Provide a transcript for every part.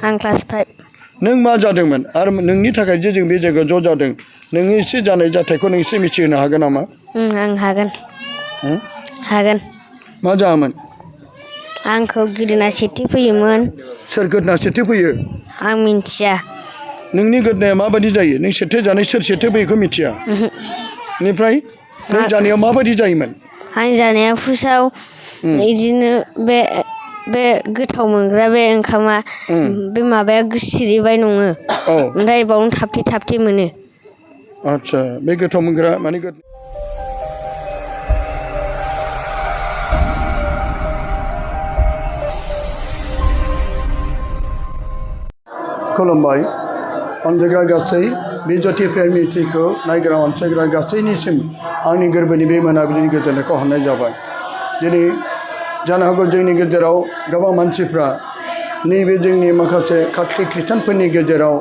आं क्लास 5 नों मा जादोंमोन आरो नोंनि थाखाय जे जों बे जायगायाव ज' जादों नोङो एसे जानाय जाथायखौ नों एसे मिथिहोनो हागोन नामा? आं हागोन मा जायामोन? आंखौ गोदोना सेथि फैयोमोन। सोर गोदोना सेथि फैयो? आं मिन्थिया। नोंनि गोदोनाया माबायदि जायो? नों सेथि जानाय सोर सेथि फैयोखौ मिथिया? बेनिफ्राय नों जानायाव माबायदि जायोमोन? आं जानाया फुसाव बिदिनो बे गोथाव मोनग्रा बे ओंखामा बे माबाया सिरिबाय नङो ओमफ्राय बावनो थाबथे मोनो। आच्छा बे गोथाव मोनग्रा माने खुलुमबाय अनजायग्रा गासै बे ज्योति प्रेम मिस्ट्रिखौ नायग्रा अनसायग्रा गासैनिसिम आंनि गोरबोनि बे मोनाबिलिनि गोजोननायखौ हरनाय जाबाय। दिनै जानो हागौ जोंनि गेजेराव गोबां मानसिफ्रा नैबे जोंनि माखासे काथलिक ख्रिस्टानफोरनि गेजेराव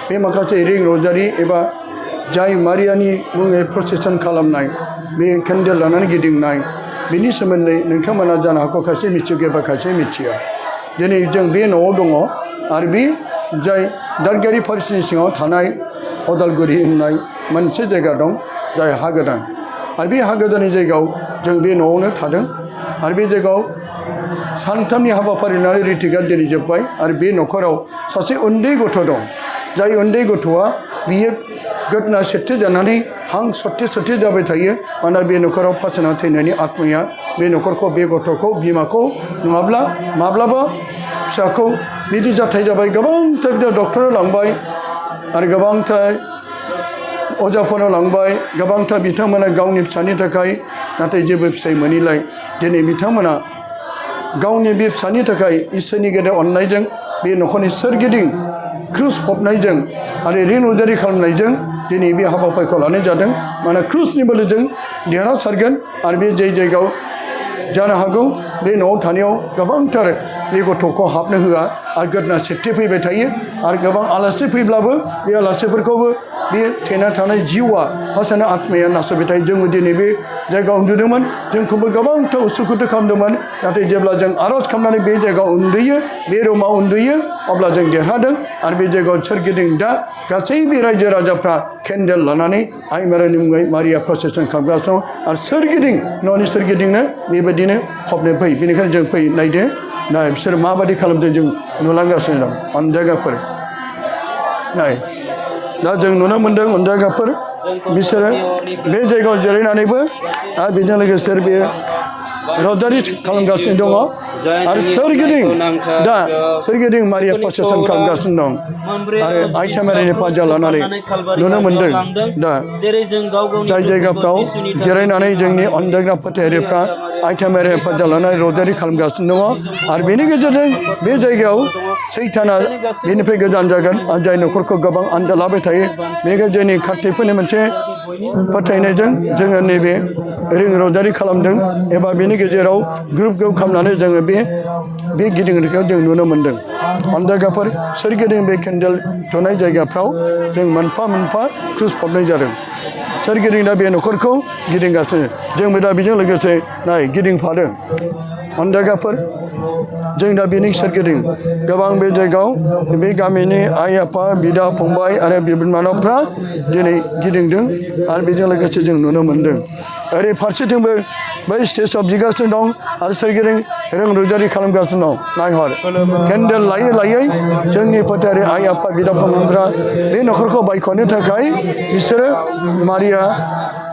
बे माखासे रिं रजारि एबा जाय मारियानि मुङै प्रसेसन खालामनाय बे केन्डेल लानानै गिदिंनाय बेनि सोमोन्दै नोंथांमोना जानो हागौ खायसे मिथियो एबा खायसे मिथिया। दिनै जों बे न'आव दङ आरो बे जाय दादगारि फरेस्टनि सिङाव थानाय अदालगुरि होननाय मोनसे जायगा दं जाय हा गोदान आरो बे हा गोदाननि जायगायाव जों बे न'आवनो थादों आरो बे जायगायाव सानथामनि हाबाफारि लानानै रिटिकआ दिनै जोब्बाय आरो बे न'खराव सासे उन्दै गथ' दं जाय उन्दै गथ'आ बियो गोदोना सेथि जानानै हां सरथे जाबाय थायो। मानोना बे न'खराव फासयना थैनायनि आत्माया बे न'खरखौ बे गथ'खौ बिमाखौ नङाब्ला माब्लाबा फिसाखौ बिदि जाथाय जाबाय। गोबांथार डक्टराव लांबाय आरो गोबांथार अजाफोरनाव लांबाय गोबांथार बिथांमोना गावनि फिसानि थाखाय नाथाय जेबो फिथाइ मोनैलाय दिनै बिथांमोना गावनि बे फिसानि थाखाय इसोरनि गेदेर अननायजों बे न'खरनि सोरगिदिं क्रुस फबनायजों आरो रिं रजारि खालामनायजों दिनै बे हाबाफारिखौ लानाय जादों। मानोना क्रुसनि बोलोजों देरहासारगोन आरो बे जायगायाव जानो हागौ बे न'आव थानायाव गोबांथार बे गथ'खौ हाबनो होआ आरो गोदोना सेथि फैबाय थायो आरो गोबां आलासि फैब्लाबो बे आलासिफोरखौबो बे थैना थानाय जिउआ फासयना आत्माया नासयबाय थायो। जोंबो दिनै बे जायगायाव उन्दुदोंमोन जोंखौबो गोबांथार उसुखुथु खालामदोंमोन नाथाय जेब्ला जों आर'ज खालामनानै बे जायगायाव उन्दुयो बे रुमाव उन्दुयो अब्ला जों देरहादों आरो बे जायगायाव सोरगिदिं दा गासैबो रायजो राजाफ्रा केन्डेल लानानै आइ मारियानि मुङै मारिया प्रसेसन खालामगासिनो दं आरो सोरगिदिं न'नि सोरगिदिंनो बेबायदिनो फबनो फै बेनिखायनो जों फै नायदो दा बिसोर माबायदि खालामदों जों नुलांगासिनो दं अनजायगाफोर नाय दा जों नुनो मोन्दों अनजायगाफोर बिसोरो बे जायगायाव जिरायनानैबो आरो बेजों लोगोसे बे रजारि खालामगासिनो दङ आरो सोरगिदिं मारिया प्रसेसन खालामगासिनो दं आरो आइथा मारिनि पाजा लानानै नुनो मोन्दों। दा जाय जायगाफ्राव जिरायनानै जोंनि अनजायग्रा फोथायारिफ्रा आइथा मारिनि पाजा लानानै रजारि खालामगासिनो दङ आरो बेनि गेजेरजों बे जायगायाव सैताना बेनिफ्राय गोजान जागोन आरो जाय न'खरखौ गोबां आनजाद लाबाय थायो। बेनिखायनो जोंनि काथलिकफोरनि मोनसे फोथायनायजों जोङो नैबे रिं रजारि खालामदों एबा बेनि गेजेराव ग्रुप खालामनानै जोङो बे गिदिंनायखौ जों नुनो मोन्दों। अनजायगाफोर सोरगिदिं बे केन्डेल थुनाय जायगाफ्राव जों मोनफा मोनफा क्रुस फबनाय जादों। सोरगिदिं दा बे न'खरखौ गिदिंगासिनो जोंबो दा बेजों लोगोसे नाय गिदिंफादों अनजायगाफोर जों दा बेनि सोरगिदिं गोबां बे जायगायाव बे गामिनि आइ आफा बिदा फंबाय आरो बिनानावफ्रा दिनै गिदिंदों आरो बेजों लोगोसे जों नुनो मोन्दों। ओरै फारसेथिंबो बै स्टेजाव बिगासिनो दं आरो सोरगिदिं रों रजारि खालामगासिनो दं। नायहर केन्डेल लायै लायै जोंनि फोथायारि आइ आफा बिदा फंबायफ्रा बे न'खरखौ बायख'नो थाखाय बिसोरो मारिया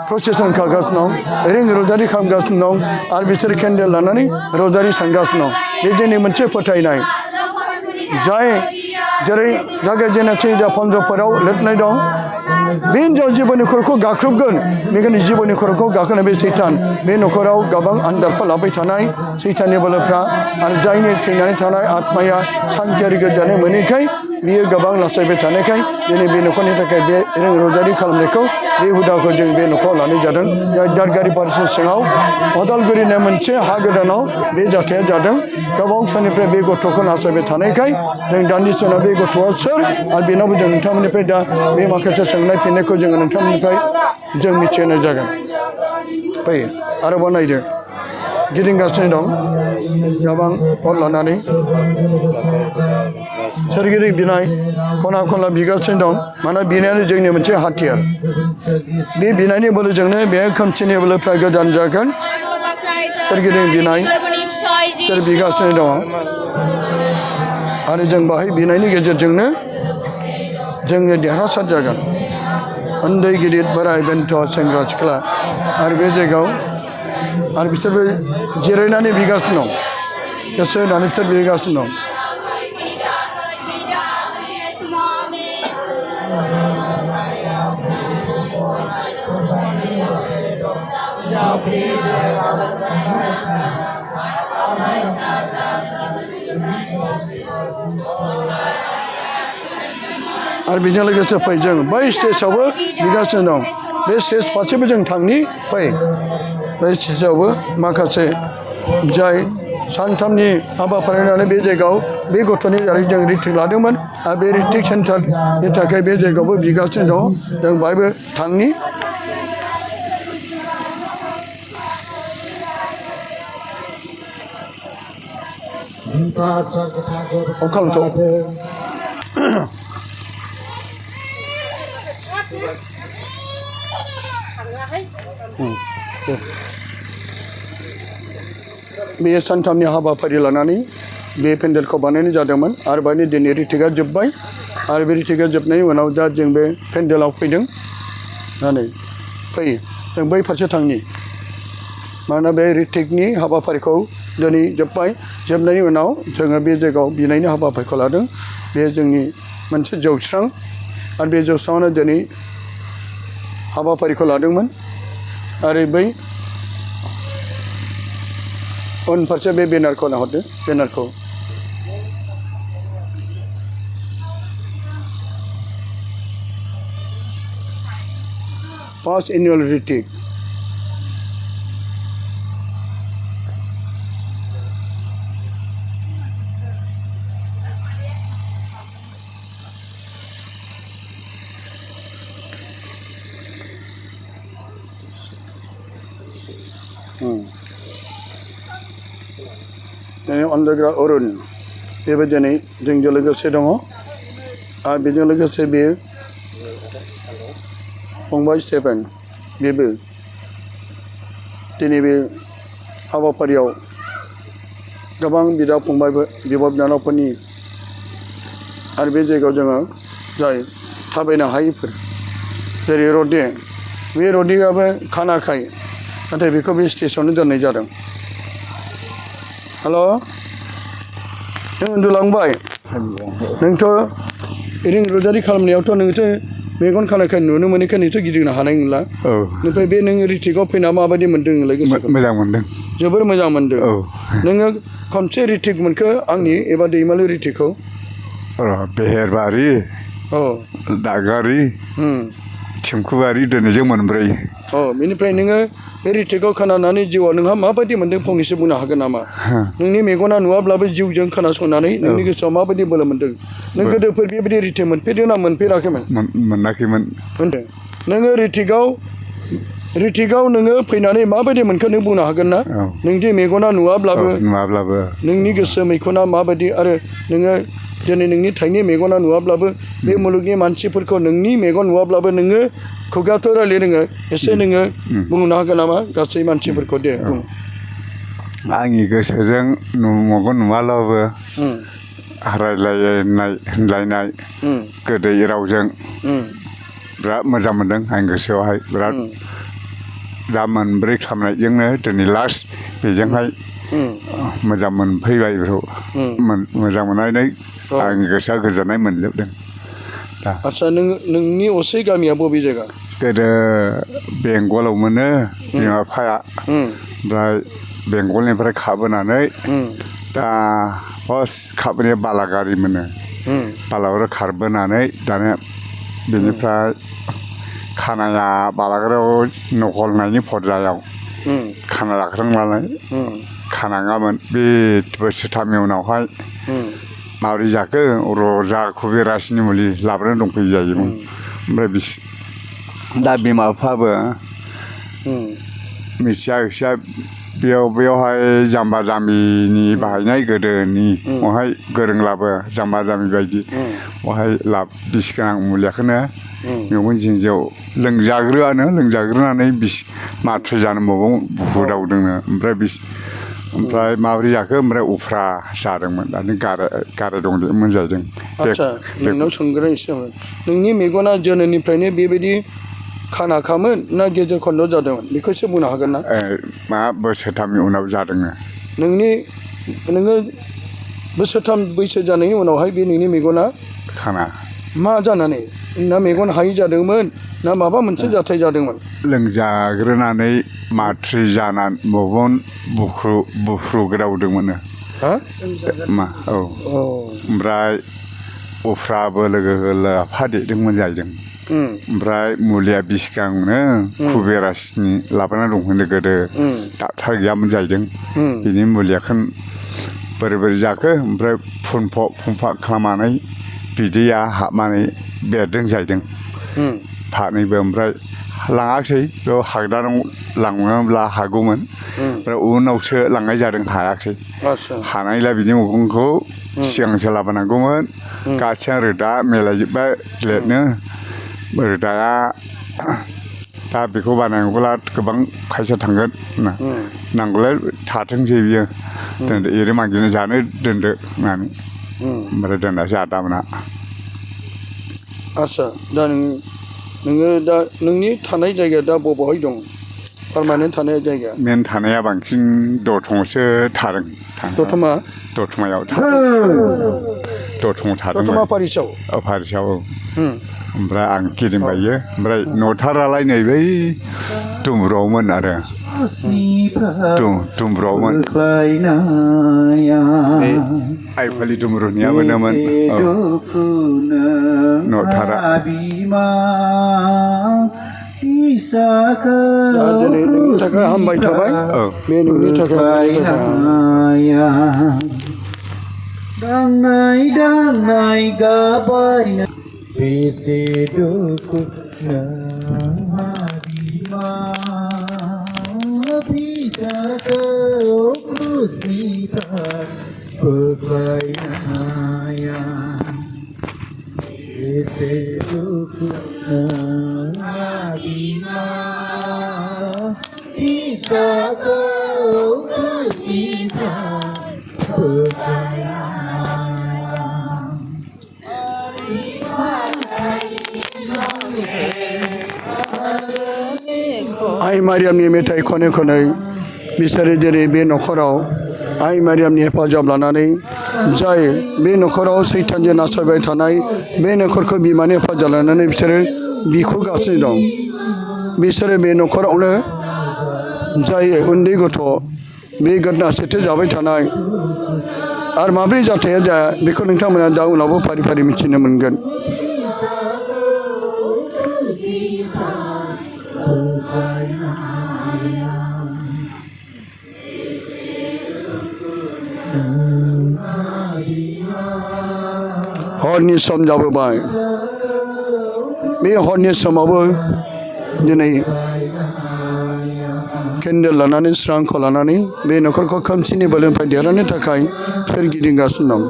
प्रसेसन खालामगासिनो दं रिं रजारि खालामगासिनो दं आरो बिसोर केन्डेल लानानै रजारि थांगासिनो दं। बे जोंनि मोनसे फोथायनाय जाय जेरै जागायजेननाय जा पन्जफोराव लिरनाय दं बे हिन्जाव जिबौनि खर'खौ गाख्रुबगोन बेखायनो जिबौनि खर'खौ गाखोनाय बे सैतान बे न'खराव गोबां आनजादफोर लाबाय थानाय सैताननि बोलोफ्रा आरो जायनि थैनानै थानाय आत्माया सान्थियारि गोजोननाय मोनैखाय बियो गोबां नासयबाय थानायखाय दिनै बे न'खरनि थाखाय बे रों रजारि खालामनायखौ बे हुदाखौ जों बे न'खराव लानाय जादों। दादगारि फरेस्टनि सिङाव अदालगुरिनि मोनसे हा गोदानाव बे जाथाया जादों। गोबां समनिफ्राय बे गथ'खौ नासयबाय थानायखाय जों दान्दिसे उनाव बे गथ'आ सोर आरो बेनावबो जों नोंथांमोननिफ्राय दा बे माखासे सोंनाय फिननायखौ जोङो नोंथांमोननिफ्राय जों मिथिहोनाय जागोन। फैयो आरोबाव नायदो गिदिंगासिनो दं गोबां अर लानानै सोरगिदिं बिनाय खना खनला बिगासिनो दं मानोना बिनायानो जोंनि मोनसे हाथियार बे बिनायनि बोलोजोंनो बे खोमसिनि बोलोफ्रा गोजान जागोन सोरगिदिं बिनाय सोर बिगासिनो दङ आरो जों बाहाय बिनायनि गेजेरजोंनो जोङो देरहासार जागोन उन्दै गिदिर बोराय बेन्थ सेंग्रा सिख्ला आरो बे जायगायाव आरो बिसोरबो जिरायनानै बिगासिनो दं गोसो होनानै बिसोर बिगासिनो दं आरो बेजों लोगोसे फै जों बै स्टेजआवबो बिगासिनो दं बे स्टेज फारसेबो जों थांनि फै बै स्टेजआवबो माखासे जाय सानथामनि हाबाफारि लानानै बे जायगायाव बे गथ'नि दारै जों रिट्रिक लादोंमोन आरो बे रिट्रिक सेन्टारनि थाखाय बे जायगायावबो बिगासिनो दं जों बाहायबो थांनि अखांथ' बे सानथामनि हाबाफारि लानानै बे पेन्डेलखौ बानायनाय जादोंमोन आरो बेनि दिनै रिटिकआ जोब्बाय आरो बे रिटिकआ जोबनायनि उनाव दा जों बे पेन्डेलाव फैदों नै फै जों बै फारसे थांनि मानोना बे रिटिकनि हाबाफारिखौ दिनै जोब्बाय जोबनायनि उनाव जोङो बे जायगायाव बिनायनि हाबाफारिखौ लादों बे जोंनि मोनसे जौस्रां आरो बे जौस्राङावनो दिनै हाबाफारिखौ लादोंमोन आरो बै उनफारसे बे बेनारखौ नाहरदो बेनारखौ फार्स्ट एनुअल रिटिक अन्धग्रा अरुण बेबो दिनै जोंजों लोगोसे दङ आरो बेजों लोगोसे बेयो फंबाय स्टेफेन बेबो दिनै बे हाबाफारियाव गोबां बिदा फंबाय बिब' बिनानावफोरनि आरो बे जायगायाव जोङो जाय थाबायनो हायैफोर जेरै रडे बे रडेआबो खानाखाय नाथाय बेखौ बे स्टेजआवनो दोननाय जादों हेल' नों उन्दुलांबाय नोंथ' रिं रुजारि खालामनायावथ' नोंथ' मेगन खानायखाय नुनो मोनैखाय नोंथ' गिदिंनो हानाय नंला ओमफ्राय बे नों रिटिकआव फैना माबायदि मोन्दों नोंलाय गोसोखौ मोजां मोन्दों जोबोर मोजां मोन्दों नोङो खनसे रिटिक मोनखो आंनि एबा दैमालु रिटिकखौ बेहेरबारि दागारि थिमखुबारि दिनैजों मोनब्रै बेनिफ्राय नोङो बे रिटिकखौ खोनानानै जिउआव नोंहा माबायदि मोन्दों फंनैसो बुंनो हागोन नामा नोंनि मेगना नुवाब्लाबो जिउजों खोनासंनानै नोंनि गोसोआव माबायदि बोलो मोन्दों नों गोदोफोर बेबायदि रिटिक मोनफेरदों ना मोनफेराखैमोन मोनाखैमोन मोनदों नोङो रिटिकआव नोङो फैनानै माबायदि मोनखो नों बुंनो हागोन ना नोंनि मेगना नुवाब्लाबो नोंनि गोसो मैखुना माबायदि आरो नोङो दिनै नोंनि थाइनि मेगना नुवाब्लाबो बे मुलुगनि मानसिफोरखौ नोंनि मेगन नुवाब्लाबो नोङो खुगाथ' रायलाय रोङो एसे नोङो बुंनो हागोन नामा गासै मानसिफोरखौ दे बुं आंनि गोसोजों मेगन नुवाब्लाबो रायलायनाय होनलायनाय गोदै रावजों बिराद मोजां मोन्दों आंनि गोसोआवहाय बिराद दा मोनब्रै खालामनायजोंनो दिनै लास्ट बेजोंहाय मोजां मोनफैबाय बेखौ मोजां मोननानै आंनि गोसोआ गोजोननाय मोनजोबदों आदसा नोंनि असे गामिया बबे जायगा गोदो बेंगलाव मोनो बिमा बिफाया ओमफ्राय बेंगलनिफ्राय खाबोनानै दा फार्स्ट खाबोनाया बालागारि मोनो बालागारियाव खारबोनानै दाना बेनिफ्राय खानाया बालागारियाव नगलनायनि फर्जायाव खाना जाख्रांनानै खानाङामोन बे बोसोरथामनि उनावहाय माबोरै जाखो रजाखौ बेरासिनि मुलि लाबोनानै दंफैयो जायोमोन ओमफ्राय दा बिमा बिफाबो मिथिया बेयावहाय जाम्बा जाम्बिनि बाहायनाय गोदोनि बेवहाय गोरोंलाबो जाम्बा जाम्बि बायदि बेवहाय बिस गोनां मुलियाखौनो मेगन जिन्जियाव लोंजाग्रोनानै बिस माथ्रि जानो माबाव बुहुदावदोंनो ओमफ्राय माबोरै जाखो ओमफ्राय उफ्रा जादोंमोन दानि गाराय दंमोन जाहैदों। आदसा नोंनाव सोंग्रा एसे नोंनि मेगना जोनोमनिफ्रायनो बेबायदि खानाखामोन ना गेजेर खन्द' जादोंमोन बेखौसो बुंनो हागोन ना? मा बोसोरथामनि उनाव जादोंनो। नोङो बोसोरथाम बैसो जानायनि उनावहाय बे नोंनि मेगना खाना मा जानानै ना मेगन हायि जादोंमोन ना माबा मोनसे जाथाय जादोंमोन? लोंजाग्रोनानै माथ्रि जानानै मगन बुफ्रुग्रावदोंमोननो। मा औ ओमफ्राय उफ्राबो लोगो लाफादेरदोंमोन जाहैदों। ओमफ्राय मुलिया बिस गोनांनो कुबेरासनि लाबोना दंमोन गोदो डाक्टार गैयामोन जाहैदों। बिनि मुलियाखौ बोरै जाखो ओमफ्राय फुनफा खालामनानै बिदैया हाबनानै बेरदों जाहैदों फारनैबो। ओमफ्राय लाङाखिसै बेयाव हागदानाव लाङोब्ला हागौमोन ओमफ्राय उनावसो लांनाय जादों हायाखिसै। हानायलाय बिनि मैगंखौ सिगांसो लाबोनांगौमोन। गाथिया रोदा मिलायजोब्बाय लेटनो रोदाया दा बेखौ बानायनोब्ला गोबां फैसा थांगोन नांगौलाय थाथोंसै बियो दोनदो एरै मागिनो जानो दोनदो होननानै ओमफ्राय दोननासो आदामोना। आदसा दा नोङो दा नोंनि थानाय जायगाया दा बबेहाय दं पारमानेन्ट थानाय जायगा? मेन थानाया बांसिन दतमायावसो थादों। दतमायाव थादों। दतमा पारिसआव? पारिसआव औ। ओमफ्राय आं गिदिंबायो ओमफ्राय न'थारालाय नै बै दुमब्रुआवमोन आरो दुमब्रुआवमोन आइफालि दुमब्रुनिया मोनोमोन न'थारा। दा दिनै नोंनि थाखाय हामबाय थाबाय। बे नोंनि थाखाय दांनाय गाबाय बेसे दुखु नोंहा बिमा फिसाखौ क्रुसनिफ्राय बोख्लायनाया बेसे दुखु नोंहा बिमा फिसाखौ क्रुसनिफ्राय बोख्लायनाया। आइ मारियामनि मेथाइ खनै खनै बिसोरो दिनै बे न'खराव आइ मारियामनि हेफाजाब लानानै जाय बे न'खराव सैतानजों नासयबाय थानाय बे न'खरखौ बिमानि हेफाजाब लानानै बिसोरो बिख'गासिनो दं। बिसोरो बे न'खरावनो जाय उन्दै गथ' बे गोदना सेथो जाबाय थानाय आरो माब्रै जाथाया जाया बेखौ नोंथांमोना दा उनावबो फारि फारि मिथिनो मोनगोन। हरनि सम जाबोबाय। बे हरनि समावबो दिनै केन्डेल लानानै स्रांखौ लानानै बे न'खरखौ खोमसिनि बोलोनिफ्राय देरहानो थाखाय सोरगिदिंगासिनो दं।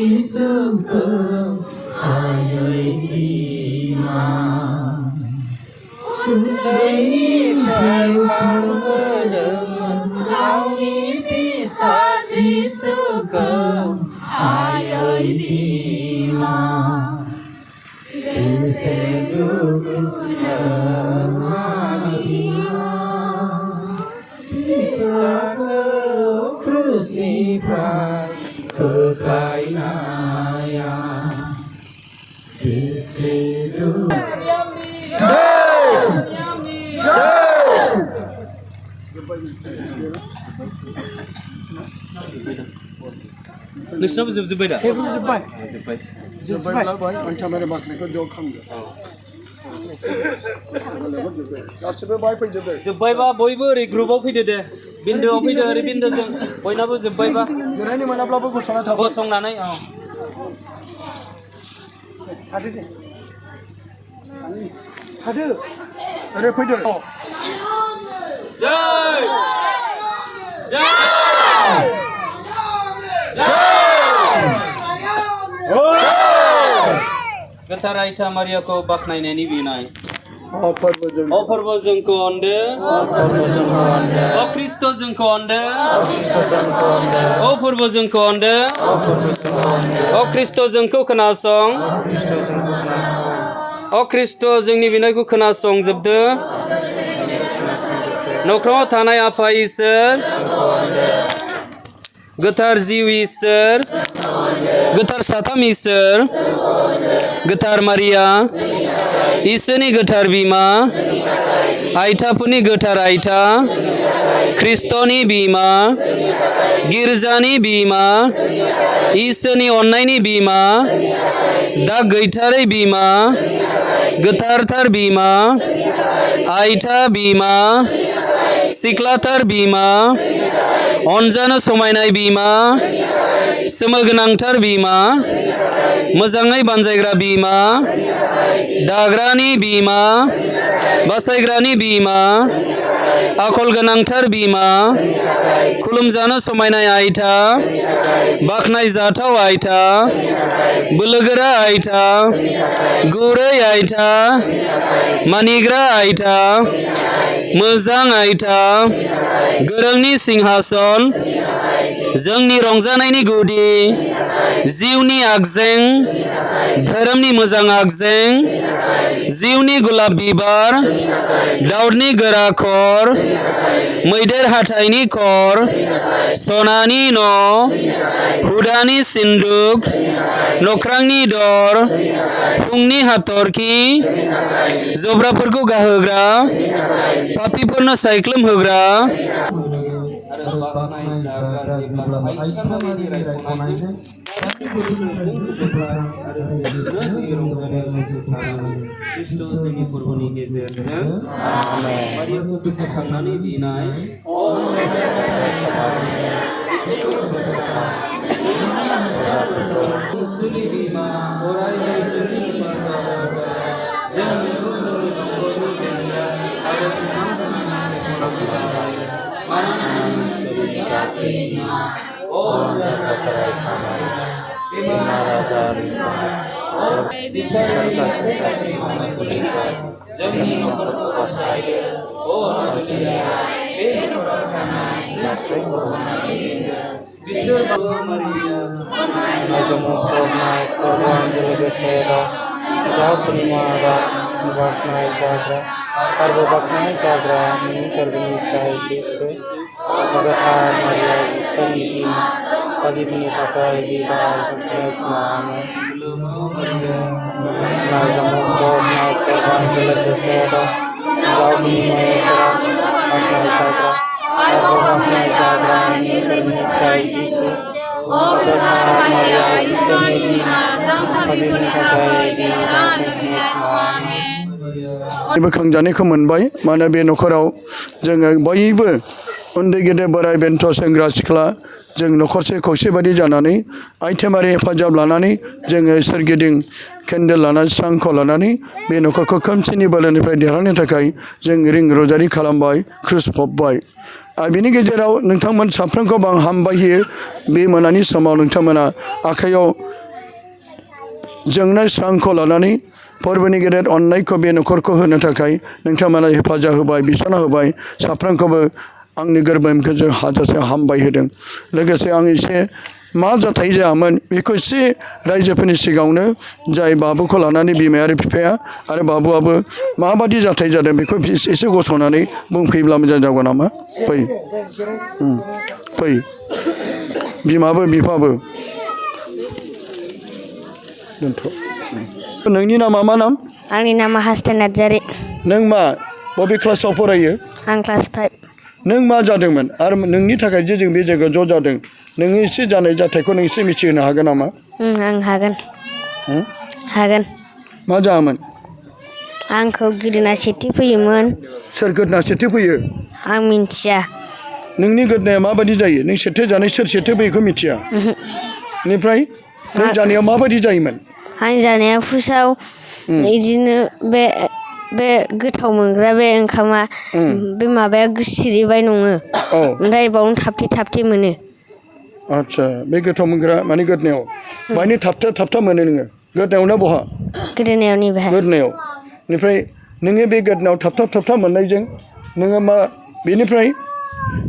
Hãy subscribe उन्दैनिफ्राय खांबोदोंमोन गावनि फिसा जिसुखौ आयै बिमा एसे दुखुनाङा बिमा फिसाखौ क्रुसिफ्राय फोथायनाया एसे नोंसिनावबो जोबजोब्बाय दा? जोब्बायब्ला बाय आं थामारे माखनायखौ ज' खालामदो गासिबो बाय फैजोबदो जोब्बायबा बयबो ओरै ग्रुपाव फैदो दे बिन्दोआव फैदो ओरै बिन्दोजों बयनाबो जोब्बायबा जिरायनो मोनाब्लाबो गसंना थाबाय गसंनानै थादो ओरै फैदो जय जय गोथार आइथा मारियाखौ बाख्नायनायनि बिनाय अफोरबो जोंखौ अनदो अ ख्रिस्ट' जोंखौ अनदो अ फोरबो जोंखौ अनदो अ ख्रिस्ट' जोंखौ खोनासं अ ख्रिस्ट' जोंनि बिनायखौ खोनासंजोबदो न'खराव थानाय आफा इसोर गोथार जिउ इसोर गोथार साथाम इसोर गोथार मारिया इसोरनि गोथार बिमा आइथाफोरनि गोथार आइथा ख्रिस्ट'नि बिमा गिर्जानि बिमा इसोरनि अननायनि बिमा दा गैथारै बिमा गोथारथार बिमा आइथा बिमा सिख्लाथार बिमा अनजानो समायनाय बिमा सोमोगोनांथार बिमा मोजाङै बानजायग्रा बिमा दाग्रानि बिमा बासायग्रानि बिमा आखल गोनांथार बिमा खुलुमजानो समायनाय आइथा बाख्नायजाथाव आइथा बोलोगोरा आइथा गुरै आइथा मानिग्रा आइथा मोजां आइथा गोरोंनि सिंहासन जोंनि रंजानायनि गुदि जिउनि आगजें धोरोमनि मोजां आगजें जिउनि गुलाब बिबार दाउदनि गोरा खर मैदेर हाथाइनि खर सनानि न' हुदानि सिन्दुक नख्रांनि दर फुंनि हाथरखि जब्राफोरखौ गाहोग्रा पापिफोरनो सायख्लुम होग्रा जोंनि फोरबोनि गेजेरजों मारियाखौ गोसोखांनानै बिनाय इसोरनि बिमा अरायबो इसोरनि जोंनि न'खरखौ बासायदो अ बे न'खराव थानाय बिसोर Majemukronai korban jelebesera Jabrimara Baknai Zagra Karbo Baknai Zagra Minterbini Kai Jesus Abraham Maria Isani Pagibini Pakai Biba Sukses Nama Majemukronai korban jelebesera Jabrimara Baknai Zagra Karbo Baknai Zagra Minterbini Kai Jesus बोखांजानायखौ मोनबाय मानो बे न'खराव जोङो बयबो उन्दै गेदेर बोराइ बेन्थ सेंग्रा सिख्ला जों न'खरसे खौसे बायदि जानानै आइटेमारि हेफाजाब लानानै जोङो सोरगिदिं केन्डेल लानानै स्रांखौ लानानै बे न'खरखौ खोमसिनि बोलोनिफ्राय देरहानो थाखाय जों रिं रजारि खालामबाय क्रुस फबबाय आरो बिनि गेजेराव नोंथांमोन साफ्रोमखौबो आं हामबाय होयो बे मोनानि समाव नोंथांमोना आखायाव जोंनाय स्रांखौ लानानै फोरबोनि गेदेर अननायखौ बे न'खरखौ होनो थाखाय नोंथांमोना हेफाजाब होबाय बिसना होबाय साफ्रोमखौबो आंनि गोरबोनिफ्राय हाजासे हामबाय होदों लोगोसे आं एसे मा जाथाय जायामोन बेखौ एसे रायजोफोरनि सिगाङावनो जाय बाबुखौ लानानै बिमाया आरो बिफाया आरो बाबुआबो माबादि जाथाय जादों बेखौ एसे गसंनानै बुंफैब्ला मोजां जागौ नामा फै फै बिमाबो बिफाबो दोनथ' नोंनि नामा मा नाम आंनि नामा हासथाय नार्जारि नों मा बबे क्लासाव फरायो आं क्लास 5 नों मा जादोंमोन आरो नोंनि थाखाय जे जों बे जायगायाव ज' जादों नोङो एसे जानाय जाथायखौ नों एसे मिथिहोनो हागोन नामा आं हागोन मा जायामोन आंखौ गोदोना सेथि फैयोमोन सोर गोदना सेथो फैयो आं मिन्थिया नोंनि गोदनाया माबायदि जायो नों सेथो जानाय सोर सेथो फैयोखौ मिथिया बेनिफ्राय नों जानायाव माबायदि जायोमोन आं जानाया फुसाव बिदिनो बे गोथाव मोनग्रा बे ओंखामा बे माबाया सिरिबाय नङो ओमफ्राय बावनो थाबथे मोनो आदसा बे गोथाव मोनग्रा माने गोदनायाव माने थाबथा मोनो नोङो गोदनायाव ना बहा गोदोनायाव नैबे गोदनायाव बेनिफ्राय नोङो बे गोदनायाव थाबथा मोननायजों नोङो मा बेनिफ्राय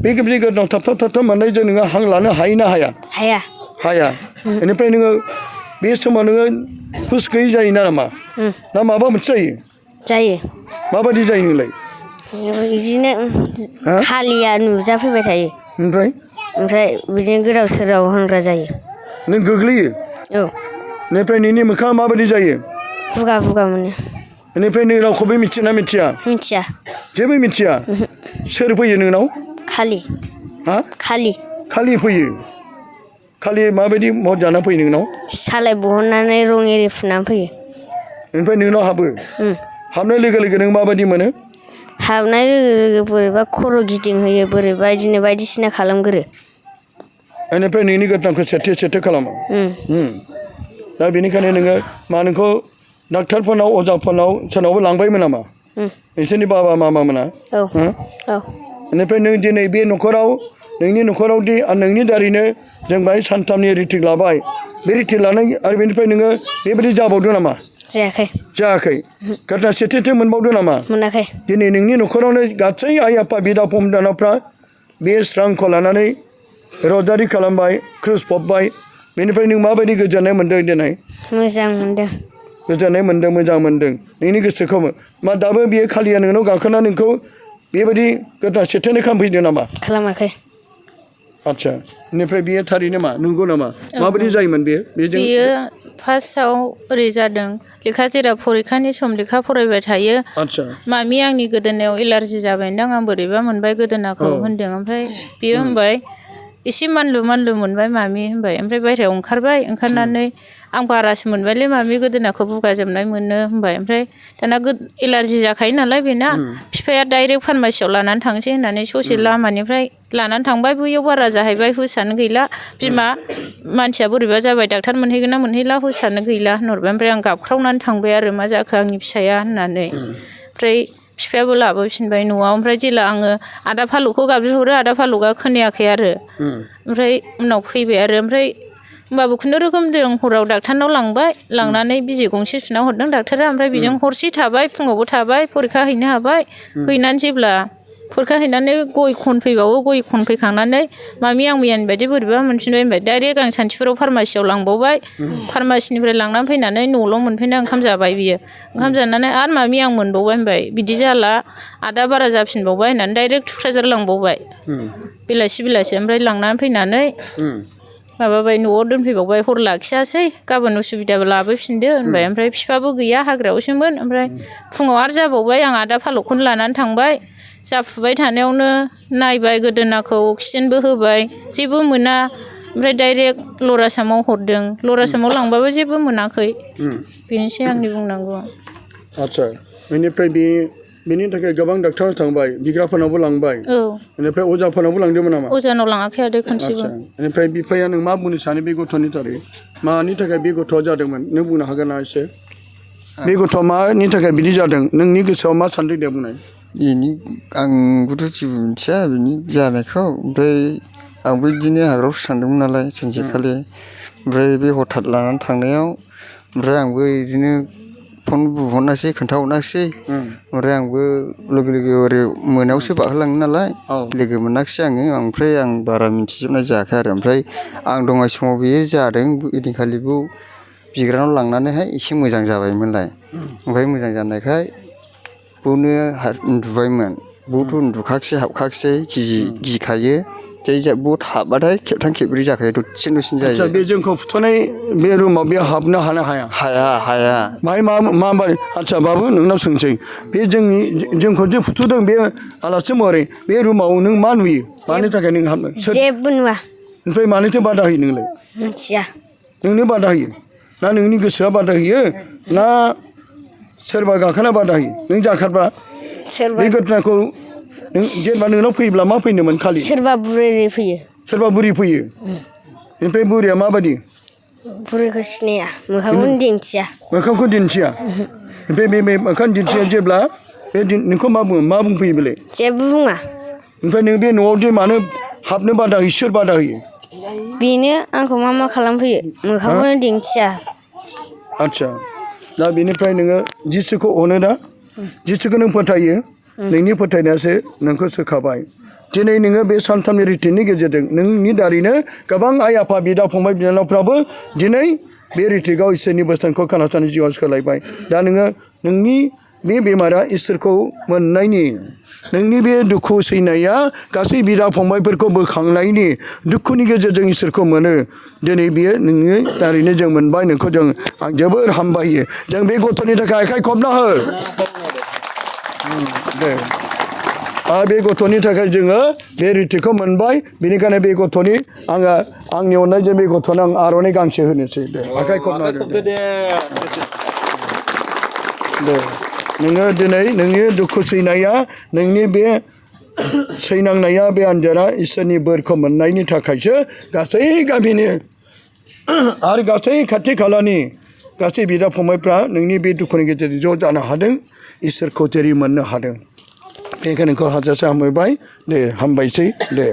बे गोदनायाव थाबथा मोननायजों नोङो हां लानो हायो ना हाया बेनिफ्राय नोङो बे समाव नोङो हुस गैयै जायो नामा ना माबा मोनसे जायो माबायदि जायो नोंलाय बिदिनो खालिया नुजाफैबाय थायो ओमफ्राय बिदिनो गोदाव सोराव होनग्रा जायो नों गोग्लैयो औ बेनिफ्राय नोंनि मोखाङा माबायदि जायो बुगा मोनो बेनिफ्राय नों रावखौबो मिथिया मिथिया जेबो मिथिया सोर फैयो नोंनाव खालि फैयो खालि माबायदि मद जाना फैयो नोंनाव सालाय बहननानै रं एरि फुनानै फैयो बेनिफ्राय नोंनाव हाबनाय लोगो नों माबायदि मोनो हाबनाय लोगो बोरैबा खर' गिदिंहोयो बोरैबा बिदिनो बायदिसिना खालामगोरो बेनिफ्राय नोंनि गोदनाखौ सेथे खालामो दा बेनिखायनो नोङो नोंखौ डाक्टारफोरनाव अजाफोरनाव सोरनावबो लांबायमोन नामा नोंसोरनि बाबा मामा मोना बेनिफ्राय नों दिनै बे न'खराव नोंनि न'खरावदि नोंनि दारैनो जों बाहाय सानथामनि रिटिक लाबाय बे रिटिक लानाय आरो बेनिफ्राय नोङो बेबायदि जाबावदो नामा जायाखै गोदना सेथे मोनबावदो नामा मोनाखै दिनै नोंनि न'खरावनो गासै आइ आफा बिदा फंबायफ्रा बे स्रांखौ लानानै रजारि खालामबाय क्रुस फबबाय बेनिफ्राय नों माबायदि गोजोननाय मोन्दों दिनै मोजां मोन्दों नोंनि गोसोखौ मा दाबो बियो खालिया नोंनाव गाखोना नोंखौ बेबायदि गोदना सेथेनाय खालामफैदों नामा खालामाखै आदसा बेनिफ्राय बियो थारैनो नंगौ नामा माबायदि जायोमोन बियो फार्स्टआव ओरै जादों लेखा जेराव फरिखानि सम लेखा फरायबाय थायो मामि आंनि गोदोनायाव एलार्जि जाबायदां आं बोरैबा मोनबाय गोदोनाखौ होनदों ओमफ्राय बियो होनबाय एसे मानलु मोनबाय मामि होनबाय ओमफ्राय बायहेरायाव ओंखारनानै आं बारासो मोनबायलै मामि गोदोनाखौ बुगाजोबनाय मोनो होनबाय ओमफ्राय दाना एलार्जि जाखायो नालाय बेना बिफाया डाइरेक्ट फार्मासियाव लानानै थांसै होननानै ससे लामानिफ्राय लानानै थांबाय बैयाव बारा जाहैबाय हुसानो गैला बिमा मानसिया बोरैबा जाबाय डाक्टार मोनहैगोन ना मोनहैला हुसानो गैला होनहरबाय ओमफ्राय आं गाबख्रावनानै थांबाय आरो मा जाखो आंनि फिसाया होननानै ओमफ्राय बिफायाबो लाबोफिनबाय न'आव ओमफ्राय जेला आङो आदा फालुखौ गाबज्रिहरो आदा फालुआ खोनायाखै आरो ओमफ्राय उनाव फैबाय आरो ओमफ्राय होमबाबो खुनुरुखुम जों हराव डाक्टारनाव लांनानै बिजि गंसे सुना हरदों डाक्टारा ओमफ्राय बेजों हरसे थाबाय फुङावबो थाबाय फरिखा हैनो हाबाय हैनानै जेब्ला फरिखा हैनानै गय खनफैबावो गय खनफैखांनानै मामि आं मैयानि बायदि बोरैबा मोनफिनबाय होनबाय डाइरेक्ट आं सानथिफुराव फार्मासियाव लांबावबाय फार्मासिनिफ्राय लांनानै फैनानै न'ल' मोनफैना ओंखाम जाबाय बियो ओंखाम जानानै आरो मामि आं मोनबावबाय होनबाय बिदि जाला आदा बारा जाफिनबावबाय होननानै डाइरेक्ट थुक्राझार लांबावबाय बेलासि ओमफ्राय लांनानै फैनानै माबाबाय न'आव दोनफैबावबाय हर लाखियासै गाबोन उसुबिदाबा लाबोफिनदो होनबाय ओमफ्राय बिफाबो गैया हाग्रायावसोमोन ओमफ्राय फुङाव आरो जाबावबाय आं आदा फालकखौनो लानानै थांबाय जाफुबाय थानायावनो नायबाय गोदोनाखौ अक्सिजेनबो होबाय जेबो मोना ओमफ्राय डाइरेक्ट लरासामाव हरदों लरासामाव लांबाबो जेबो मोनाखै बेनोसै आंनि बुंनांगौआ आदसा बेनिफ्राय बेनि थाखाय गोबां डाक्टारनाव थांबाय बिग्राफोरनावबो लांबाय बेनिफ्राय अजाफोरनावबो लांदोंमोन नामा अजानाव लाङाखै आरो खनसेबो बेनिफ्राय बिफाया नों मा बुंनो सानो बे गथ'नि थाखाय मानि थाखाय बे गथ'आ जादोंमोन नों बुंनो हागोन ना एसे बे गथ'आ मानि थाखाय बिदि जादों नोंनि गोसोआव मा सानदों दे बुंनाय बेनि आंबोथ' जेबो मिथिया बिनि जानायखौ ओमफ्राय आंबो बिदिनो हाग्रायावसो थांदोंमोन नालाय सानसेखालि ओमफ्राय बे हथात लानानै थांनायाव ओमफ्राय आंबो बिदिनो फन बुहरनासै खोन्थाहरनासै ओमफ्राय आंबो लोगो लोगो ओरै मोनायावसो बाहोलाङो नालाय लोगो मोनाखिसै आङो ओमफ्राय आं बारा मिन्थिजोबनाय जायाखै आरो ओमफ्राय आं दंनाय समाव बेयो जादों ओइदिनखालिबो बिग्रानाव लांनानैहाय एसे मोजां जाबायमोनलाय ओमफ्राय मोजां जानायखाय बेयावनो उन्दुबायमोन बेयावथ' उन्दुखाखिसै हाबखाखिसै गिखायो जै बेयाव हाबबाथाय खेबथाम खेबब्रै जाखायो दसेनो जायो। आदसा बे जोंखौ फुथुनाय बे रुमाव बे हाबनो हाया हाया माहाय माबारै आदसा बाबु नोंनाव सोंसै बे जोंखौ जे फुथुदों बे आलासि महरै बे रुमाव नों मा नुयो मानि थाखाय नों हाबनो जेबो नुवा ओमफ्राय मानोथो बादा होयो नोंलाय मिथिया नोंनो बादा होयो ना नोंनि गोसोआ बादा होयो ना सोरबा गाखोना बादा होयो नों जाखारबा सोरबा बे घटनाखौ नों जेनेबा नोंनाव फैयोब्ला मा फैनोमोन खालि सोरबा बुरै फैयो सोरबा बुरि फैयो ओमफ्राय बुरिया माबायदि बुरैखौ सिनाया मोखांखौनो दिन्थिया मोखांखौ दिन्थिया ओमफ्राय बे मोखां दिन्थिया जेब्ला बे नोंखौ मा बुङो मा बुंफैयो बेलाय जेबो बुङा ओमफ्राय नों बे न'आव दे मानो हाबनो बादा होयो सोर बादा होयो बेनो आंखौ मा खालामफैयो मोखांखौनो दिन्थिया आदसा दा बेनिफ्राय नोङो जिसुखौ अनो ना जिसुखौ नों फोथायो नोंनि फोथायनायासो नोंखौ सोखाबाय दिनै नोङो बे सानथामनि रिट्रिटनि गेजेरजों नोंनि दारैनो गोबां आइ आफा बिदा फंबाय बिनानावफ्राबो दिनै बे रिट्रिटआव इसोरनि बोसोनखौ खोनासंनानै जिउआव सोलायबाय दा नोङो नोंनि बे बेमारा इसोरखौ मोननायनि नोंनि बे दुखु सैनाया गासै बिदा फंबायफोरखौ बोखांनायनि दुखुनि गेजेरजों इसोरखौ मोनो दिनै बियो नोंनि दारैनो जों मोनबाय नोंखौ आं जोबोर हामबायो जों बे गथ'नि थाखाय आखाइ खबना हो दे आरो बे गथ'नि थाखाय जोङो बे रिट्रिटखौ मोनबाय बेनिखायनो बे गथ'नि आंनि अननायजों बे गथ'नो आं आर'नाइ गांसे होनोसै दे आखाइ खबना होदो दे नोङो दिनै नोंनि दुखु सैनाया नोंनि बे सैनांनाया बे आन्जादा इसोरनि बोरखौ मोननायनि थाखायसो गासै गामिनि आरो गासै खाथि खालानि गासै बिदा फंबायफ्रा नोंनि बे दुखुनि गेजेरजों ज' जानो हादों इसोरखौ जेरै मोननो हादों बेनिखायनो नोंखौ हाजासे हामबाय दे हामबायसै दे